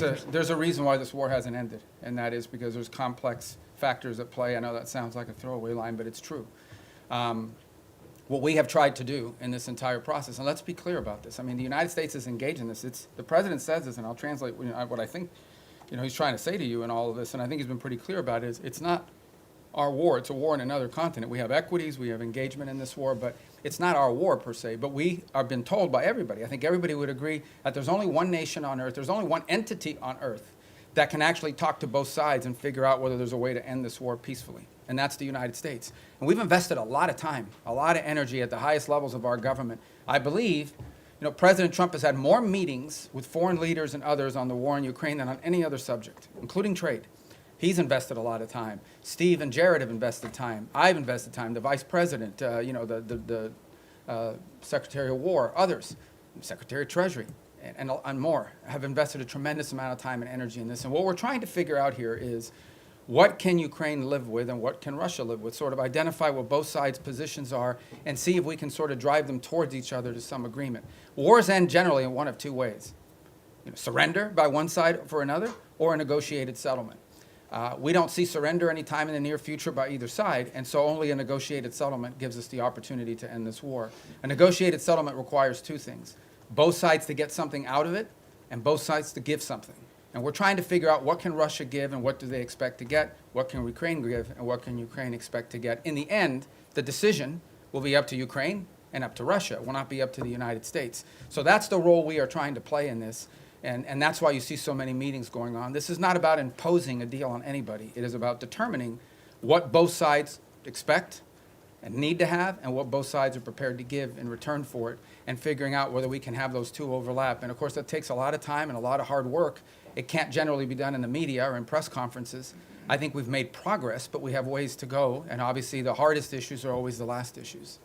There's a reason why this war hasn't ended, and that is because there's complex factors at play. I know that sounds like a throwaway line, but it's true. What we have tried to do in this entire process, and let's be clear about this. I mean, the United States is engaged in this. The president says this, and I'll translate what I think he's trying to say to you in all of this, and I think he's been pretty clear about it, is it's not our war. It's a war in another continent. We have equities, we have engagement in this war, but it's not our war per se. But we have been told by everybody, I think everybody would agree, that there's only one nation on earth, there's only one entity on earth that can actually talk to both sides and figure out whether there's a way to end this war peacefully. And that's the United States. And we've invested a lot of time, a lot of energy at the highest levels of our government. I believe, President Trump has had more meetings with foreign leaders and others on the war in Ukraine than on any other subject, including trade. He's invested a lot of time. Steve and Jared have invested time. I've invested time. The Vice President, the Secretary of War, others, Secretary of Treasury, and more have invested a tremendous amount of time and energy in this. And what we're trying to figure out here is, what can Ukraine live with and what can Russia live with? Sort of identify what both sides' positions are and see if we can sort of drive them towards each other to some agreement. Wars end generally in one of two ways. Surrender by one side for another, or a negotiated settlement. We don't see surrender anytime in the near future by either side, and so only a negotiated settlement gives us the opportunity to end this war. A negotiated settlement requires two things: both sides to get something out of it, and both sides to give something. And we're trying to figure out what can Russia give and what do they expect to get, what can Ukraine give and what can Ukraine expect to get. In the end, the decision will be up to Ukraine and up to Russia. It will not be up to the United States. So that's the role we are trying to play in this. And that's why you see so many meetings going on. This is not about imposing a deal on anybody. It is about determining what both sides expect and need to have and what both sides are prepared to give in return for it, and figuring out whether we can have those two overlap. And of course, that takes a lot of time and a lot of hard work. It can't generally be done in the media or in press conferences. I think we've made progress, but we have ways to go. And obviously, the hardest issues are always the last issues.